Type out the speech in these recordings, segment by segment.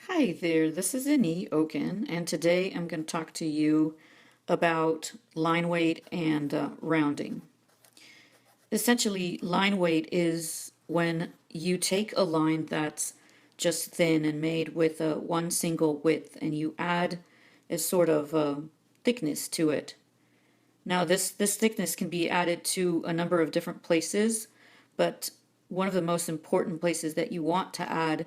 Hi there, this is Annie Oken, and today I'm going to talk to you about line weight and rounding. Essentially, line weight is when you take a line that's just thin and made with one single width and you add a sort of thickness to it. Now, this thickness can be added to a number of different places, but one of the most important places that you want to add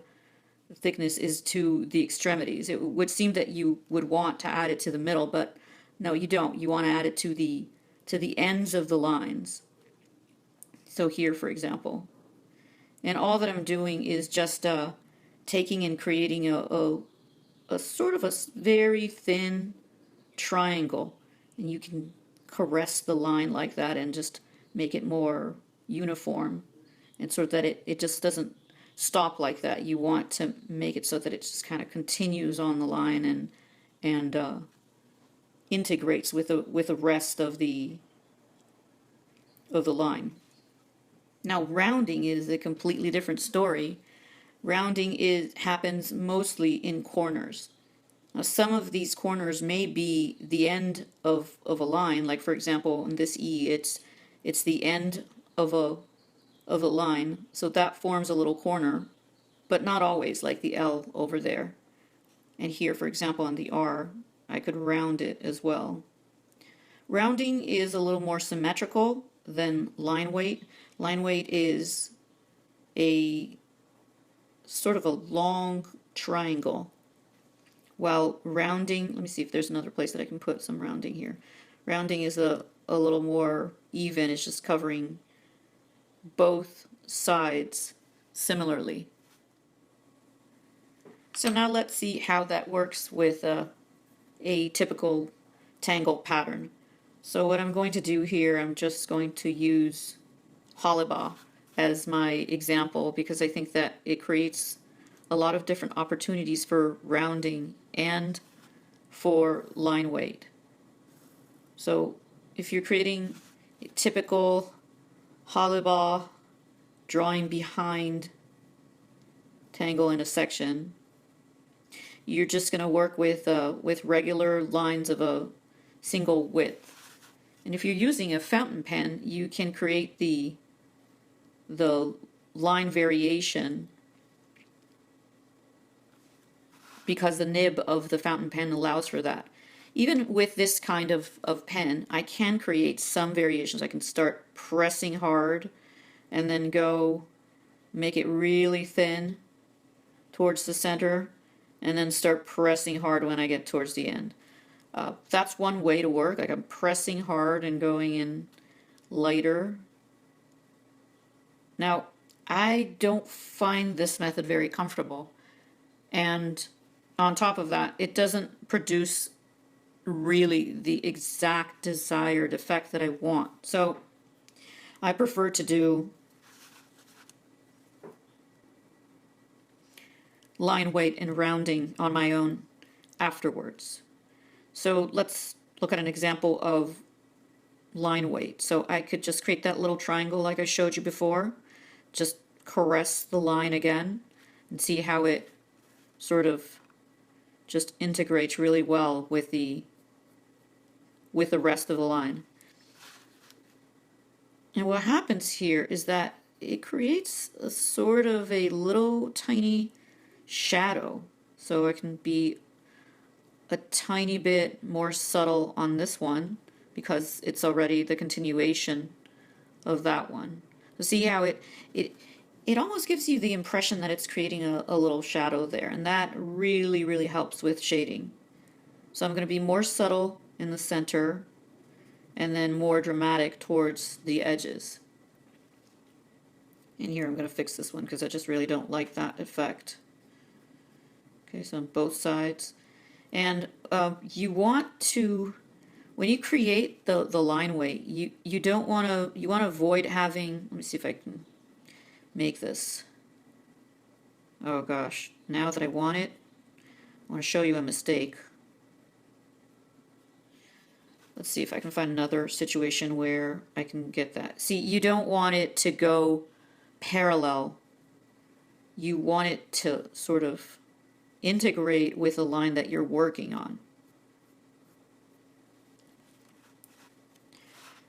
thickness is to the extremities. It would seem that you would want to add it to the middle, but no, you don't. You want to add it to the ends of the lines. So here, for example. And all that I'm doing is just taking and creating a sort of a very thin triangle. And you can caress the line like that and just make it more uniform and so that it just doesn't stop like that. You want to make it so that it just kind of continues on the line and integrates with the rest of the line. Now, rounding is a completely different story. Rounding happens mostly in corners. Now, some of these corners may be the end of a line, like for example in this E, it's the end of a line, so that forms a little corner, but not always, like the L over there. And here, for example, on the R, I could round it as well. Rounding is a little more symmetrical than line weight. Line weight is a sort of a long triangle, while rounding, let me see if there's another place that I can put some rounding here. Rounding is a little more even, it's just covering both sides similarly. So now let's see how that works with a typical tangle pattern. So what I'm going to do here, I'm just going to use Holibah as my example because I think that it creates a lot of different opportunities for rounding and for line weight. So if you're creating a typical Holibah drawing behind tangle in a section, you're just going to work with regular lines of a single width. And if you're using a fountain pen, you can create the line variation because the nib of the fountain pen allows for that. Even with this kind of pen, I can create some variations. I can start pressing hard and then go make it really thin towards the center and then start pressing hard when I get towards the end. That's one way to work. Like I'm pressing hard and going in lighter. Now, I don't find this method very comfortable. And on top of that, it doesn't produce really the exact desired effect that I want. So I prefer to do line weight and rounding on my own afterwards. So let's look at an example of line weight. So I could just create that little triangle like I showed you before, just caress the line again and see how it sort of just integrates really well with the rest of the line. And what happens here is that it creates a sort of a little tiny shadow. So it can be a tiny bit more subtle on this one because it's already the continuation of that one. So see how it almost gives you the impression that it's creating a little shadow there, and that really helps with shading. So I'm going to be more subtle in the center and then more dramatic towards the edges. And here I'm going to fix this one because I just really don't like that effect. Okay, so on both sides. And you want to, when you create the line weight, you don't want to, you want to avoid having, let me see if I can make this. Oh gosh, now that I want it, I want to show you a mistake. Let's see if I can find another situation where I can get that. See, you don't want it to go parallel. You want it to sort of integrate with the line that you're working on.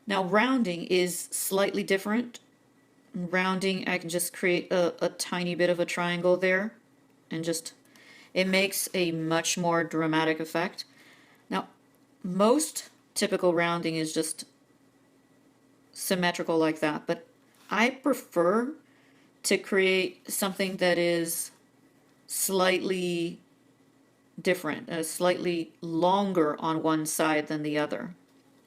Now rounding is slightly different. Rounding, I can just create a tiny bit of a triangle there and just, it makes a much more dramatic effect. Now, most typical rounding is just symmetrical like that, but I prefer to create something that is slightly different, slightly longer on one side than the other.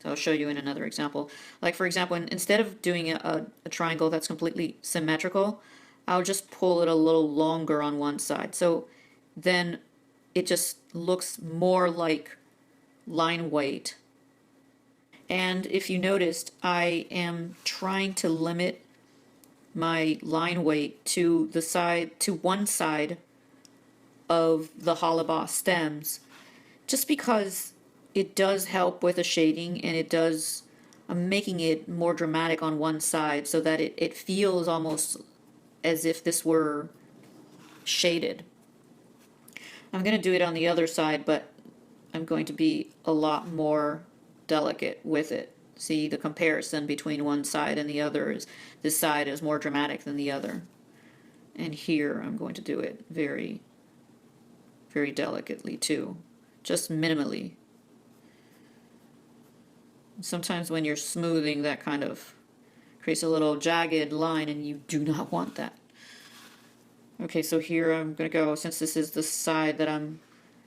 So I'll show you in another example. Like for example, instead of doing a triangle that's completely symmetrical, I'll just pull it a little longer on one side. So then it just looks more like line weight. And if you noticed, I am trying to limit my line weight to the side, to one side of the Hollabaugh stems, just because it does help with the shading, and it does, I'm making it more dramatic on one side so that it feels almost as if this were shaded. I'm going to do it on the other side, but I'm going to be a lot more delicate with it. See the comparison between one side and the other is, this side is more dramatic than the other. And here I'm going to do it very, very delicately too, just minimally. Sometimes when you're smoothing, that kind of creates a little jagged line, and you do not want that. Okay, so here I'm going to go, since this is the side that I'm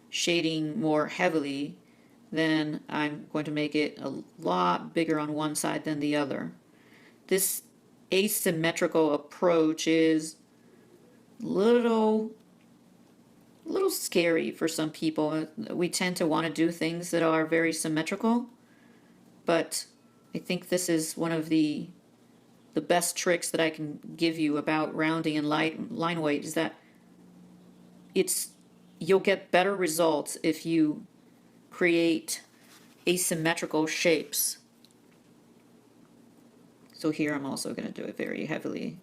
shading more heavily, then I'm going to make it a lot bigger on one side than the other. This asymmetrical approach is a little scary for some people. We tend to want to do things that are very symmetrical, but I think this is one of the best tricks that I can give you about rounding and line weight, is that you'll get better results if you create asymmetrical shapes. So here I'm also going to do it very heavily.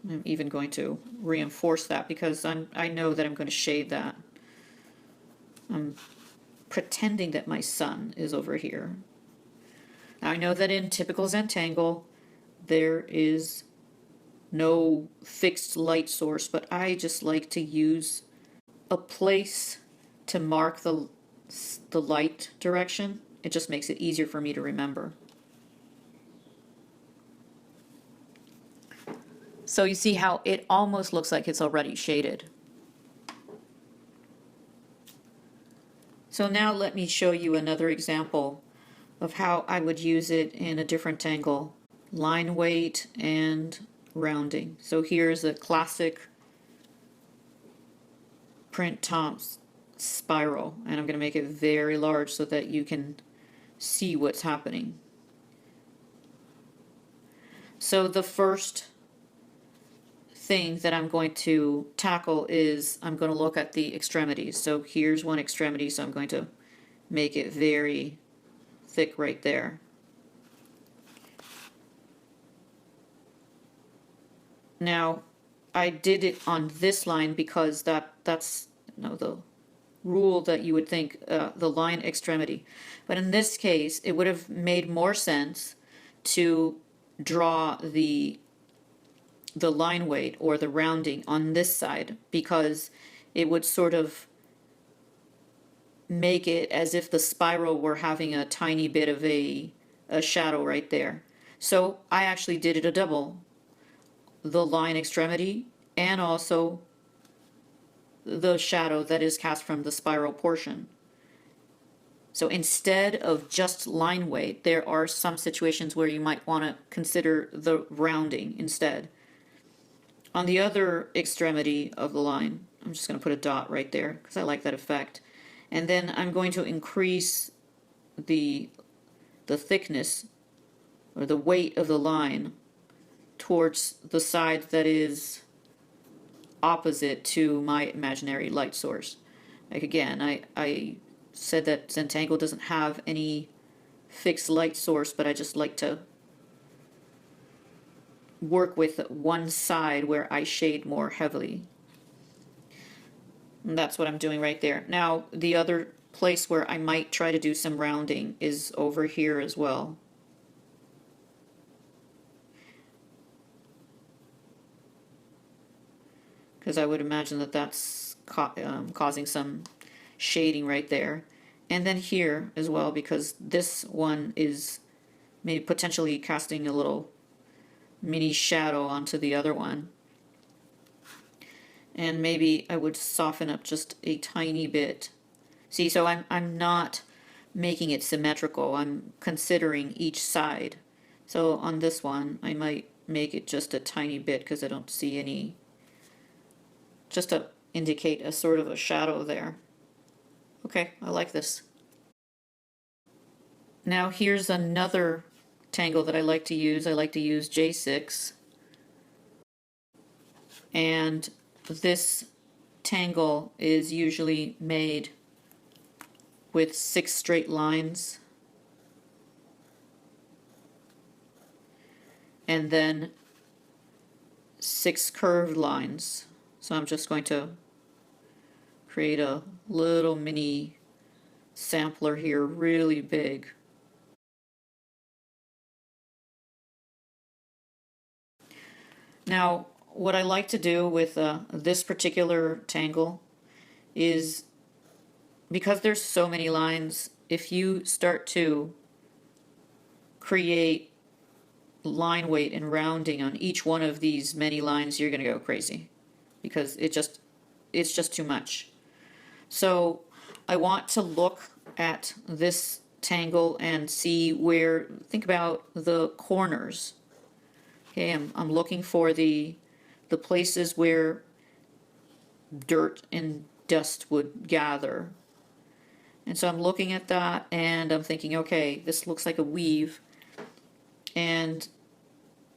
I'm even going to reinforce that because I know that I'm going to shade that. I'm pretending that my sun is over here. Now I know that in typical Zentangle there is no fixed light source, but I just like to use a place to mark the light direction. It just makes it easier for me to remember. So you see how it almost looks like it's already shaded. So now let me show you another example of how I would use it in a different angle. Line weight and rounding. So here's a classic print top spiral, and I'm going to make it very large so that you can see what's happening. So the first thing that I'm going to tackle is I'm going to look at the extremities. So here's one extremity, so I'm going to make it very thick right there. Now I did it on this line because that's the rule that you would think, the line extremity. But in this case, it would have made more sense to draw the line weight or the rounding on this side, because it would sort of make it as if the spiral were having a tiny bit of a shadow right there. So I actually did it a double, the line extremity and also the shadow that is cast from the spiral portion. So instead of just line weight, there are some situations where you might want to consider the rounding instead. On the other extremity of the line, I'm just going to put a dot right there because I like that effect. And then I'm going to increase the thickness or the weight of the line towards the side that is opposite to my imaginary light source. Like again, I said that Zentangle doesn't have any fixed light source, but I just like to work with one side where I shade more heavily. And that's what I'm doing right there. Now, the other place where I might try to do some rounding is over here as well. Because I would imagine that that's causing some shading right there. And then here as well, because this one is maybe potentially casting a little mini shadow onto the other one. And maybe I would soften up just a tiny bit. See, so I'm not making it symmetrical. I'm considering each side. So on this one, I might make it just a tiny bit because I don't see any, just to indicate a sort of a shadow there. Okay, I like this. Now here's another tangle that I like to use. I like to use J6. And this tangle is usually made with 6 straight lines and then 6 curved lines. So I'm just going to create a little mini sampler here, really big. Now, what I like to do with this particular tangle is, because there's so many lines, if you start to create line weight and rounding on each one of these many lines, you're going to go crazy because it's just too much. So I want to look at this tangle and see where, think about the corners. Okay, I'm looking for the places where dirt and dust would gather. And so I'm looking at that and I'm thinking, okay, this looks like a weave. And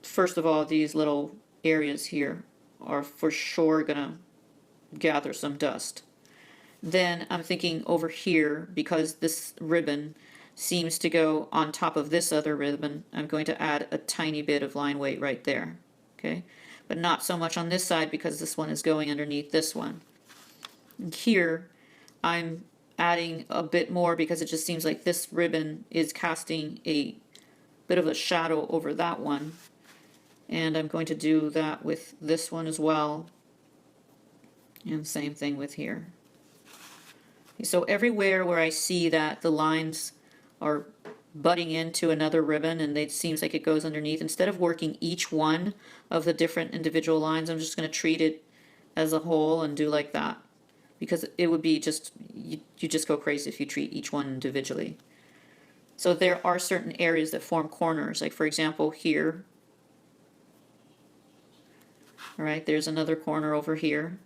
first of all, these little areas here are for sure gonna gather some dust. Then I'm thinking over here, because this ribbon seems to go on top of this other ribbon, I'm going to add a tiny bit of line weight right there. Okay, but not so much on this side because this one is going underneath this one. And here I'm adding a bit more because it just seems like this ribbon is casting a bit of a shadow over that one. And I'm going to do that with this one as well. And same thing with here. So everywhere where I see that the lines are butting into another ribbon and it seems like it goes underneath, instead of working each one of the different individual lines, I'm just going to treat it as a whole and do like that. Because it would be just, you just go crazy if you treat each one individually. So there are certain areas that form corners, like for example here. All right, there's another corner over here.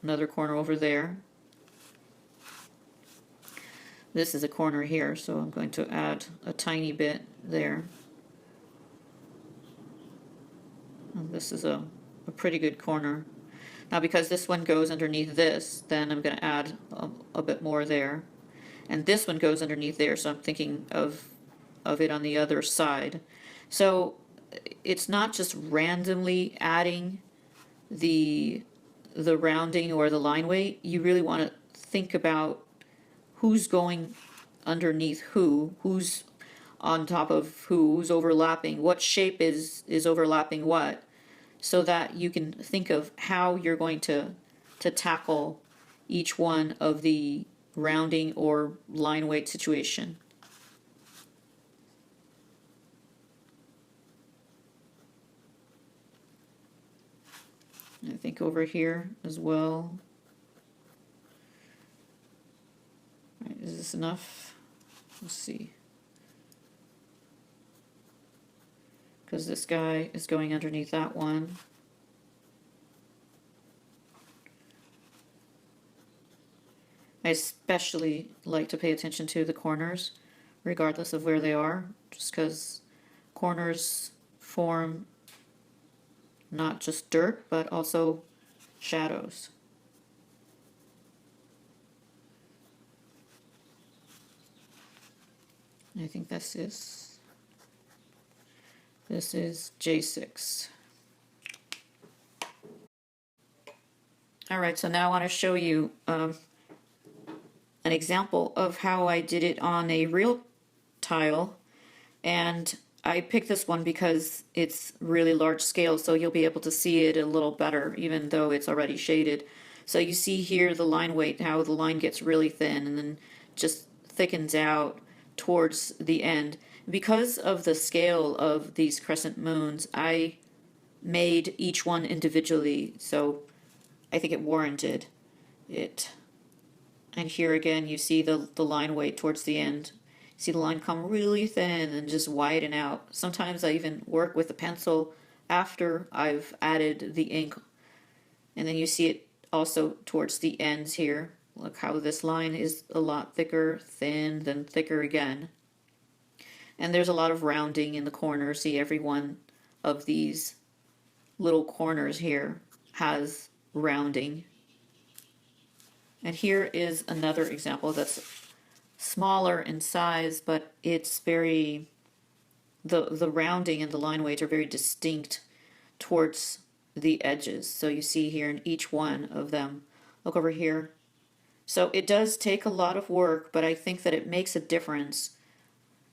Another corner over there. This is a corner here, so I'm going to add a tiny bit there. And this is a pretty good corner. Now because this one goes underneath this, then I'm going to add a bit more there. And this one goes underneath there, so I'm thinking of it on the other side. So it's not just randomly adding the rounding or the line weight. You really want to think about who's going underneath who's on top of who's overlapping, what shape is overlapping what, so that you can think of how you're going to tackle each one of the rounding or line weight situation. I think over here as well. Right, is this enough? Let's see. Because this guy is going underneath that one. I especially like to pay attention to the corners, regardless of where they are, just because corners form not just dirt, but also shadows. I think that's this. This is J6. All right, so now I want to show you an example of how I did it on a real tile. And I picked this one because it's really large scale, so you'll be able to see it a little better, even though it's already shaded. So you see here the line weight, how the line gets really thin and then just thickens out towards the end. Because of the scale of these crescent moons, I made each one individually, so I think it warranted it. And here again, you see the line weight towards the end. See the line come really thin and just widen out. Sometimes I even work with a pencil after I've added the ink. And then you see it also towards the ends here. Look how this line is a lot thicker, thin, then thicker again. And there's a lot of rounding in the corners. See, every one of these little corners here has rounding. And here is another example that's smaller in size, but it's very, the rounding and the line weights are very distinct towards the edges. So you see here in each one of them. Look over here. So it does take a lot of work, but I think that it makes a difference.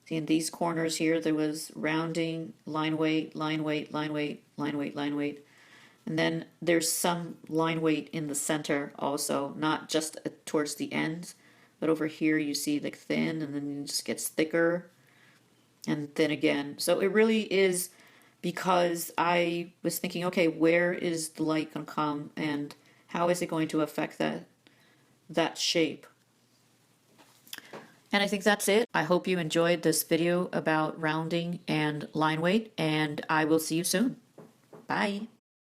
See, in these corners here, there was rounding, line weight, line weight, line weight, line weight, line weight. And then there's some line weight in the center also, not just towards the ends, but over here you see like thin, and then it just gets thicker and thin again. So it really is because I was thinking, okay, where is the light going to come and how is it going to affect that shape? And I think that's it. I hope you enjoyed this video about rounding and line weight, and I will see you soon. Bye.